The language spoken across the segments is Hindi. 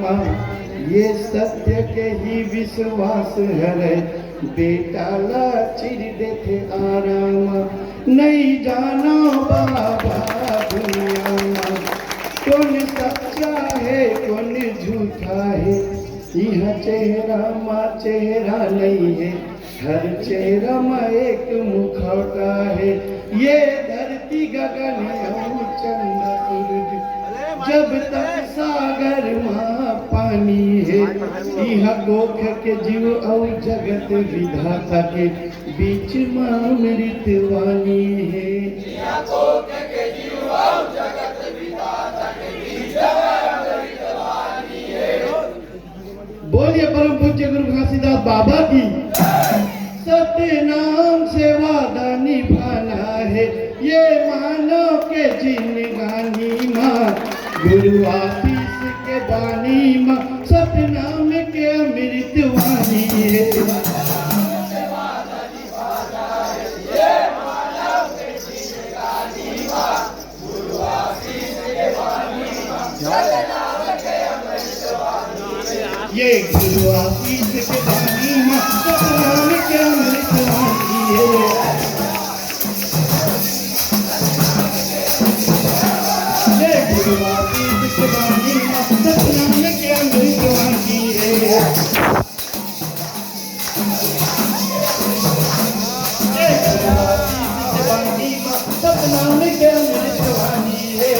माँ, ये सत्य के ही विश्वास है, बेटा ला चिर देते आराम, नहीं जानो बाबा दुनिया में कौन सच्चा है कौन झूठा है, यह चेहरा माँ चेहरा नहीं है, हर चेहरा माँ एक मुखौटा है, ये धरती गगन और चंद्र सूरज, जब तक सागर माँ पानी है, यह गोख के जीव और जगत विधाता के बीच माँ मृतवानी है। यह गोख के जीव और जगत विधाता के बीच माँ मृतवानी है। बोलिए परम पूज्य गुरु घासीदास बाबा की। सत्य नाम से वादा निभाना है, ये मानव के जिंदगानी माँ, गुरु आशीष के बानी माँ, सत्य नाम के अमृत वाणी है। ये गुरु आशीष के बानी माँ, सत्य नाम के अमृत वाणी है। ये गुरु आशीष के बानी माँ, सत्य नाम के अमृत वाणी है। ये गुरु आशीष के बानी माँ, सत्य नाम के अमृत वाणी है।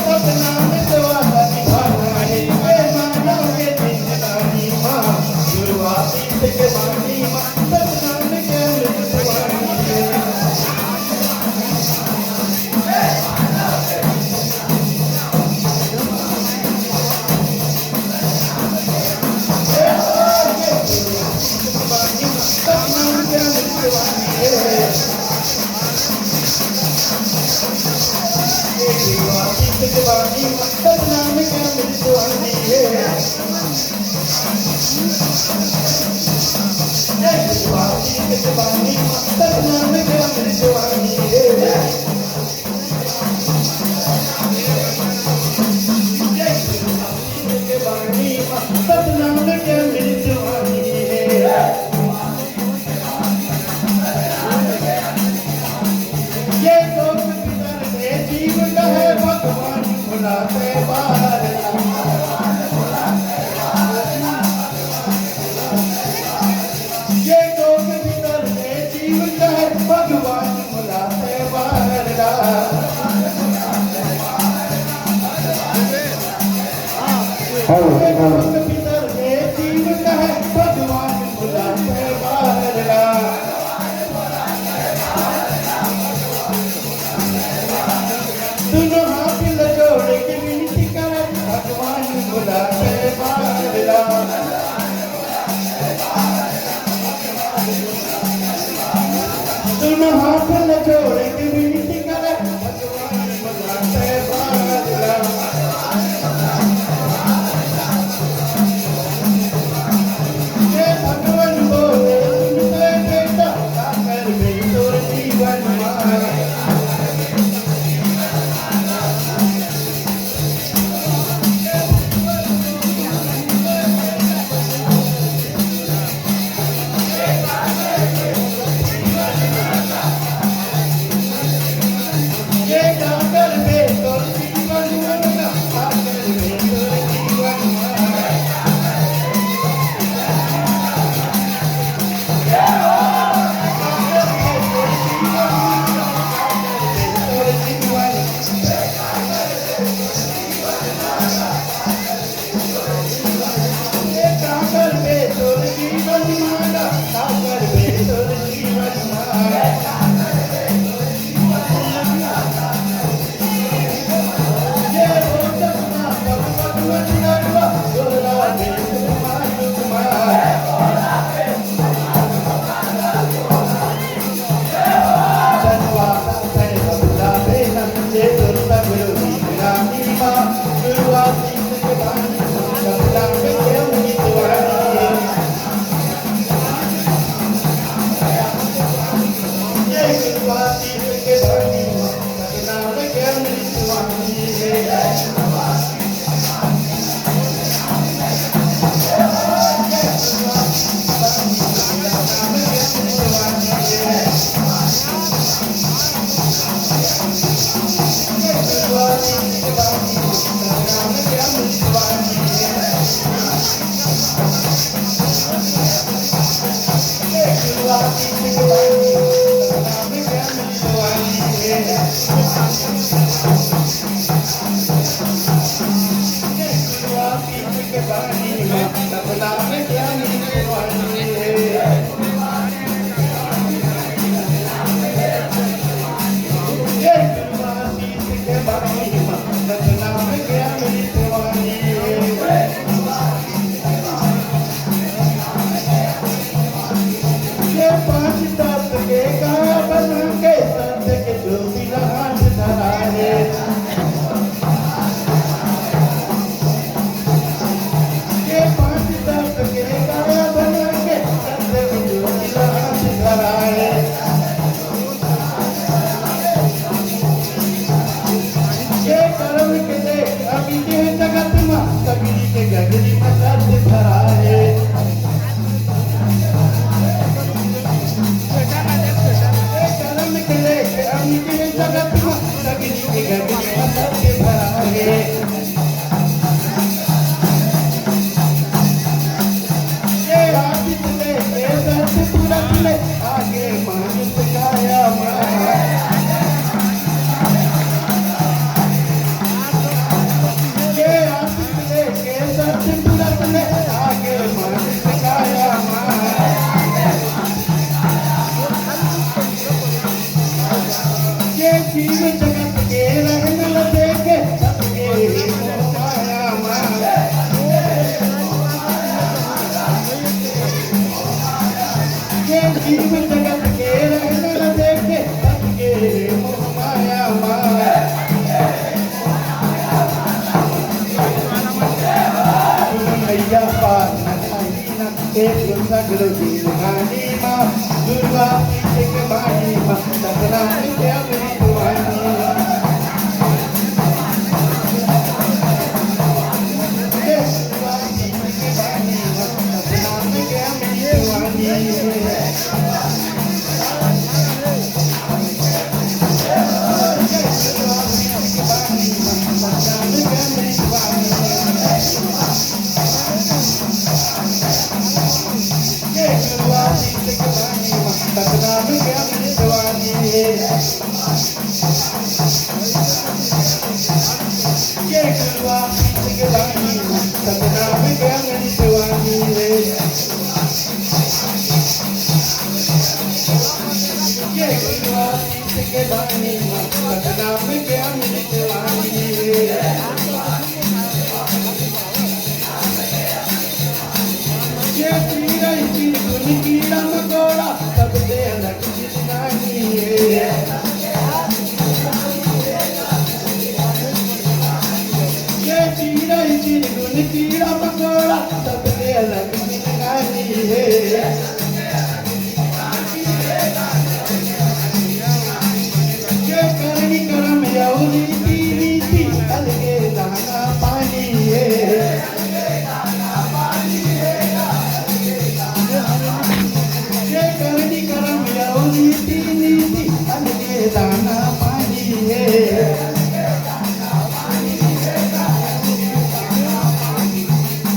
सतनाम से वादा निभाना है, ये मानव के जिंदगानी माँ, गुरु आशीष के बानी माँ, सतनाम के अमृत वाणी है। सतनाम के अमृत वाणी है। गुरु आशीष के बानी माँ, सतनाम के अमृत वाणी है। गुरु आशीष के बानी माँ, सतनाम के अमृत वाणी है। गुरु आशीष के बानी माँ, सतनाम के अमृत वाणी है। ये लोग जीव कहे भगवान बुलाते बाहर, ये लोग भीतर में जीव कहे भगवान बुलाते बाहर। ये लोग भीतर में जीव कहे भगवान बुलाते बाहर। दोनों हाथ जोड़ के विनती करे भगवान बुलाते बाहर। दोनों हाथ जोड़ के विनती करे भगवान बुलाते बाहर। ये भगवान बोले सुनते बेटा, सागर में तोर जीवन मार। के पानी में सपना में ज्ञानी वाणी है। ये गुरुआतीत के पानी में सपना में ज्ञानी वाणी है। ये पांच तत्व के काया बना के सत्य के जो भी हाथ धरा है। गगरी में दर्द भरा है। कर्म के लेके अमित जगत में गगरी में दर्द भरा है। ये आदित लेके दर्द तुरंत ले आगे मानस काया माया। ये आदित लेके दर्द तुरंत ले आगे मानस काया माया। ये जीव जगत के रहने न देखे सबके माया माया। ये जीव जगत के रहने न देखे सबके माया माया। मैया पार न खाई न एक सगरो जीवनी माँ दुर्गा एक बाणी माँ सपना में क्या मेरी दुआनी। ये दुर्गा एक बाणी माँ सपना में क्या मेरी दुआनी। ये दुर्गा एक बाणी माँ सपना में क्या मेरी दुआनी। ये गुरुआतीत के पानी में सपना में क्या मेरी जवानी है। ये गुरुआतीत के पानी में सपना में क्या मेरी जवानी है। ये गुरुआतीत के पानी में सपना में क्या मेरी जवानी है। ये कीड़ा कीड़ा मकोड़ा सबसे अलग जिंदगानी है। ये कीड़ा कीड़ा मकोड़ा सबसे अलग जिंदगानी है। ये करनी करम यौरी की रीति अलगे दाना पानी है। ये करनी करम यौरी की नीति अलगे दाना पानी है।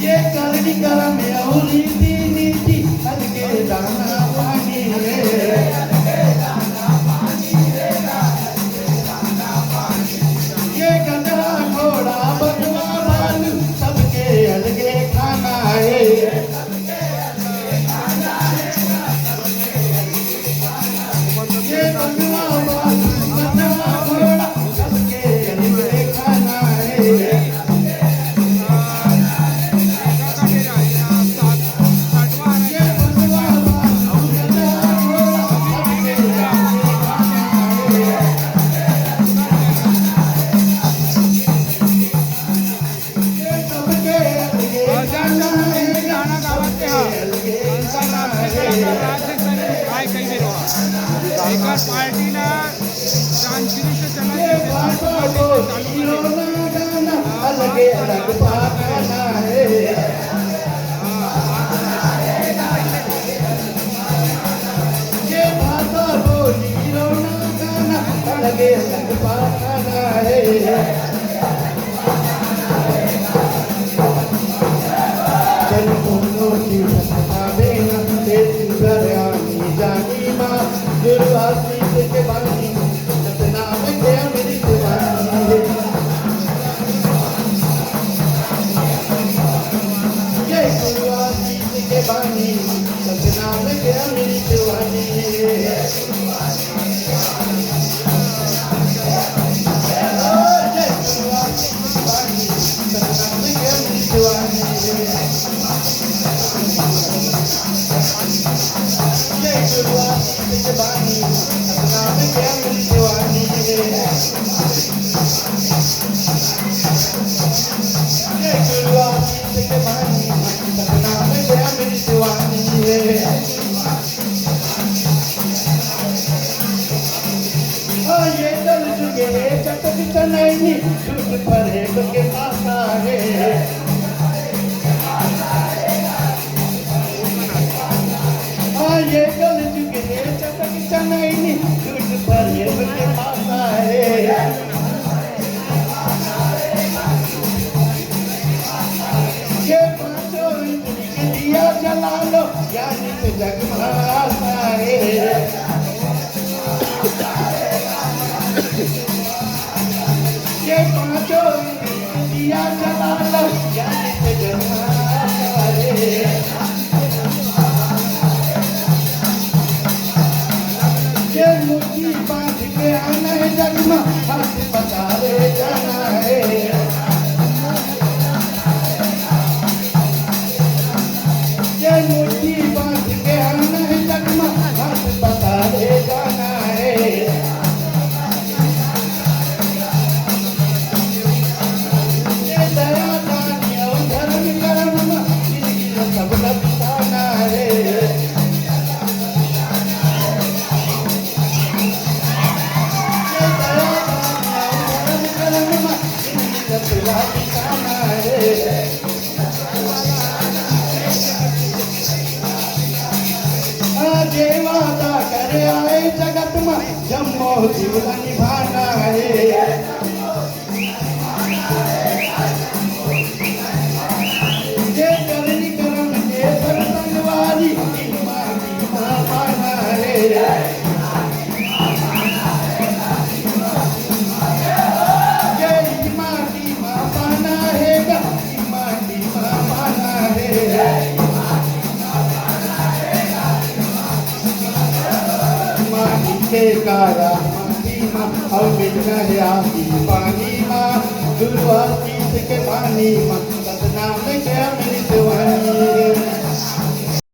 ये करनी करम यौरी की नीति अलगे दाना पानी है। ये गधा घोड़ा बकवा भालू सबके अलगे खाना है। ये बकवा भालू गधा घोड़ा सबके अलगे खाना है। ये बकवा भालू गधा घोड़ा सबके अलगे खाना है। ये सबके अलगे खाना है। अलगे खाना है। पार्टीला चांदशिरीचं चला ये भाषा बोली रोना गाना अलगे अलग पाखाना है। ये भाषा बोली रोना गाना अलगे अलग पाखाना है। चल दोनों की सपना बेना तेरी घरानी जानी माँ दुर्वासी के बानी सपना ये दल जुगे चटक चनैनी झूठ फरेब के पासा है ये दल जुगे चटक चनैनी झूठ फरेब के पासा है ये पांचों इंद्री के दिया जला लो यानी से जगमगाता है ये पांचों इंद्री के दिया जला लो यानी से जगमगाता है ये मुट्ठी बांध के आना है जगमा हाथ बता दे जाना है मुट्ठी बांध के आना है जगमा हाथ बता दे जाना है ये दया दानी और धर्म कर्म जिंदगी में सब बताना है ये दया दानी और धर्म कर्म जिंदगी में सब बताना है वादा करे आए जगत में जम्मो जीवन निभाना है ये करनी करम के संगवारी मानी माना है ये मानी माना है मानी माना है के कारा माटी माँ और बिना है आती पानी माँ दुर्वासी के पानी माँ सतना में क्या मेरी जवानी